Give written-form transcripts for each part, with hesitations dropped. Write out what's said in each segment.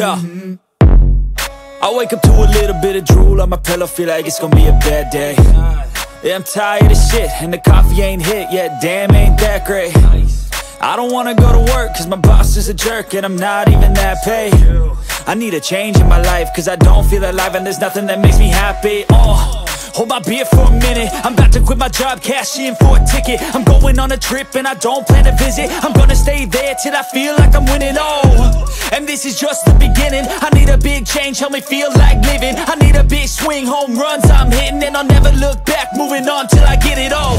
go. I wake up to a little bit of drool on my pillow, feel like it's gonna be a bad day. Yeah, I'm tired of shit, and the coffee ain't hit yet, damn, ain't that great. I don't wanna go to work, cause my boss is a jerk, and I'm not even that paid. I need a change in my life, cause I don't feel alive, and there's nothing that makes me happy. Hold my beer for a minute, I'm about to quit my job, cash in for a ticket. I'm going on a trip and I don't plan to visit. I'm gonna stay there till I feel like I'm winning, and this is just the beginning. I need a big change, help me feel like living. I need a big swing, home runs I'm hitting, and I'll never look back, moving on till I get it all.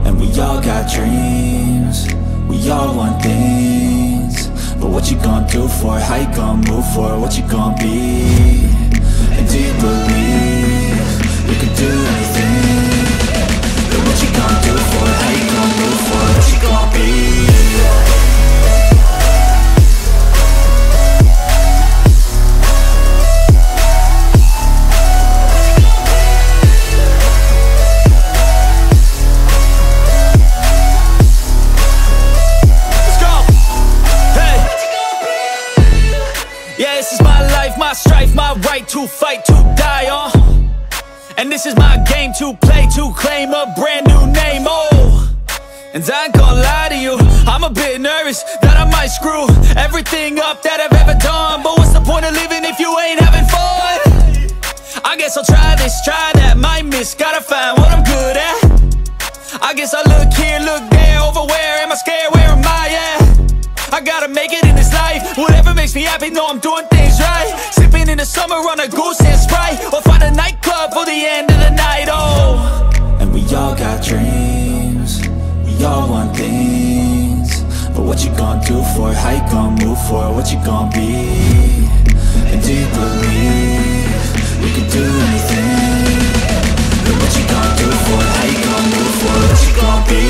And we all got dreams, we all want things, but what you gonna do for it? How you gonna move for it? What you gonna be? And do you believe you can do anything? But what you gonna do for it? How you gonna move for it? What you gonna be? Let's go! Hey! Yeah, this is my life, my strife, my right to fight, to die on. And this is my game to play, to claim a brand new name, And I ain't gonna lie to you, I'm a bit nervous that I might screw everything up that I've ever done. But what's the point of living if you ain't having fun? I guess I'll try this, try that, might miss, gotta find what I'm good at. I guess I look here, look there, over where am I scared, where am I at? I gotta make it in this life, whatever makes me happy, know I'm doing things right. Sipping in the summer on a goose and Sprite, or find a nightclub for the end of the night, And we all got dreams, we all want things, but what you gonna do for it? How you gonna move for it? What you gonna be? And do you believe you can do anything? But what you gonna do for it? How you gonna move for it? What you gonna be?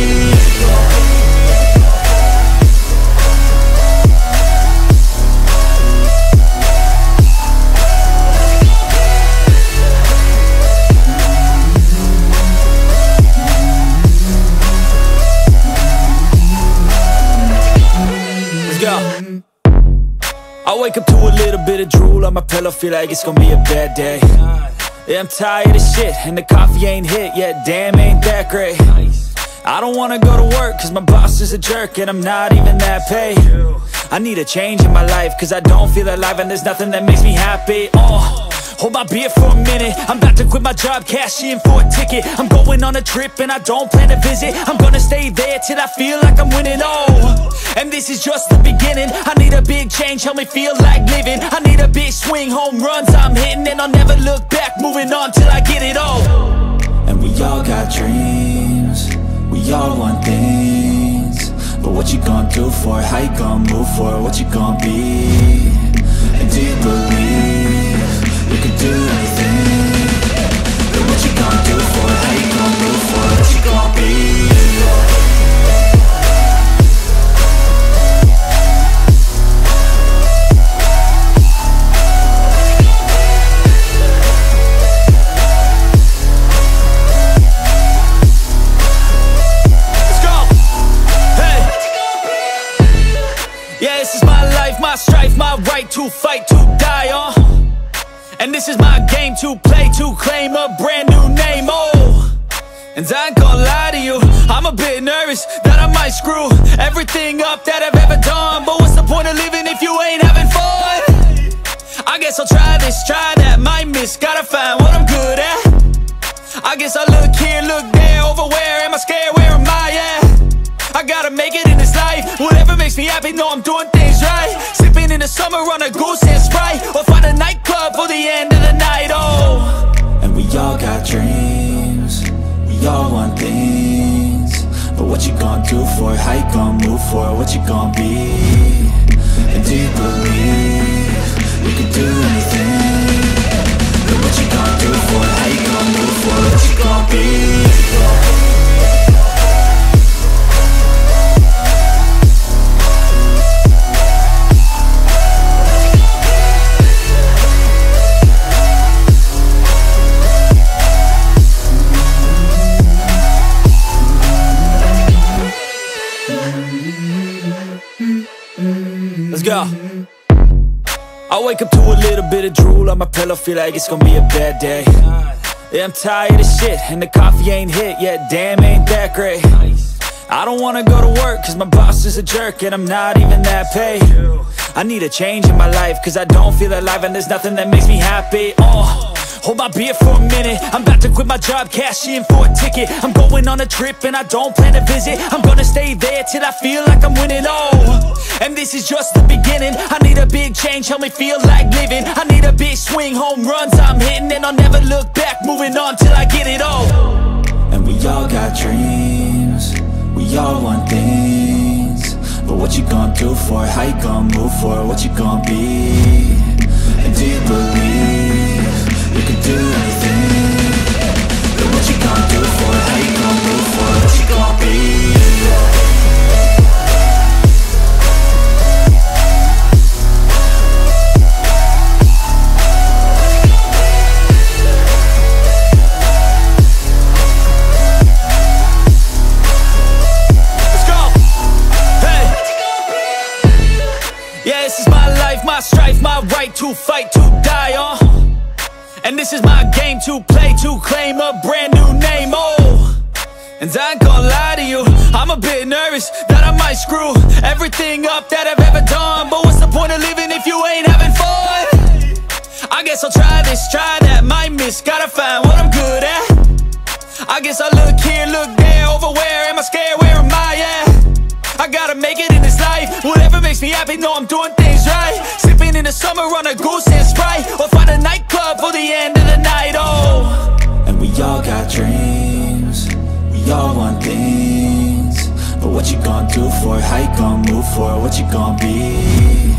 I wake up to a little bit of drool on my pillow, feel like it's gonna be a bad day. Yeah, I'm tired of shit, and the coffee ain't hit yet, damn, ain't that great. I don't wanna go to work, cause my boss is a jerk, and I'm not even that paid. I need a change in my life, cause I don't feel alive, and there's nothing that makes me happy. Hold my beer for a minute, I'm about to quit my job, cash in for a ticket. I'm going on a trip and I don't plan to visit. I'm gonna stay there till I feel like I'm winning, and this is just the beginning. I need a big change, help me feel like living. I need a big swing, home runs I'm hitting, and I'll never look back, moving on till I get it all. And we all got dreams, we all want things, but what you gonna do for it? How you gonna move for it? What you gonna be? And do you believe you can do anything? But what you gonna do for it? How you gonna move for it? What you gonna be? Let's go! Hey! Yeah, this is my life, my strife, my right to fight, to die on. And this is my game to play, to claim a brand new name, And I ain't gonna lie to you, I'm a bit nervous that I might screw everything up that I've ever done. But what's the point of living if you ain't having fun? I guess I'll try this, try that, might miss, gotta find what I'm good at. I guess I look here, look there, over where am I scared, where am I at? I gotta make it in this life, whatever makes me happy, know I'm doing things right. Sipping in the summer on a goose and Sprite, or find a nightclub for the end of the night, And we all got dreams, we all want things, but what you gonna do for it? How you gonna move for it? What you gonna be? And do you believe you can do anything? But what you gonna do for it? How you gonna move for it? What you gonna be? Let's go. I wake up to a little bit of drool on my pillow, feel like it's gonna be a bad day. Yeah, I'm tired of shit, and the coffee ain't hit yet, damn, ain't that great. I don't wanna go to work, cause my boss is a jerk, and I'm not even that paid. I need a change in my life, cause I don't feel alive, and there's nothing that makes me happy. Hold my beer for a minute, I'm about to quit my job, cash in for a ticket. I'm going on a trip and I don't plan to visit. I'm gonna stay there till I feel like I'm winning, and this is just the beginning. I need a big change, help me feel like living. I need a big swing, home runs I'm hitting, and I'll never look back, moving on till I get it all. And we all got dreams, we all want things, but what you gonna do for it? How you gonna move for it? What you gonna be? And do you believe you can do anything? But what you gonna do for it? How you gonna move for it? What you gonna be? My strife, my right to fight, to die on. And this is my game to play, to claim a brand new name, And I ain't gonna lie to you, I'm a bit nervous that I might screw everything up that I've ever done. But what's the point of living if you ain't having fun? I guess I'll try this, try that, might miss, gotta find what I'm good at. I guess I look here, look there, over where am I scared, where am I at? I gotta make it in this life, whatever makes me happy, know I'm doing things right. Sipping in the summer on a goose and Sprite, or find a nightclub for the end of the night, And we all got dreams, we all want things, but what you gonna do for it? How you gonna move for it? What you gonna be?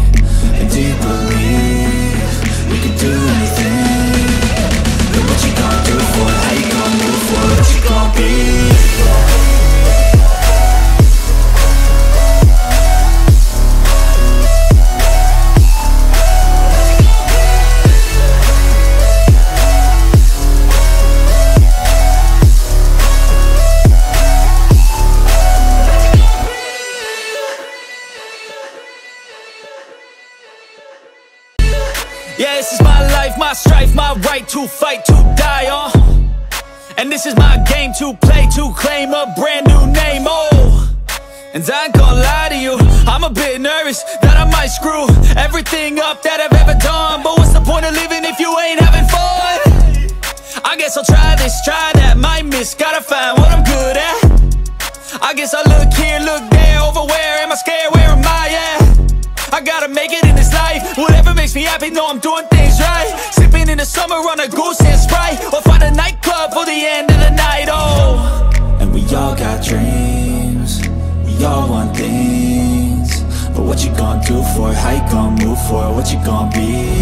And do you believe you can do anything? But what you gonna do for it? How you gonna move for it? What you gonna be? Yeah, this is my life, my strife, my right to fight, to die on. And this is my game to play, to claim a brand new name, And I ain't gonna lie to you, I'm a bit nervous that I might screw everything up that I've ever done. But what's the point of living if you ain't having fun? I guess I'll try this, try that, might miss, gotta find what I'm good at. I guess I look here, look there, over where am I scared, where am I at? I gotta make it in this life, whatever makes me happy, know I'm doing things right. Sipping in the summer on a goose and Sprite, or find a nightclub for the end of the night, And we all got dreams, we all want things, but what you gonna do for it? How you gonna move for it? What you gonna be?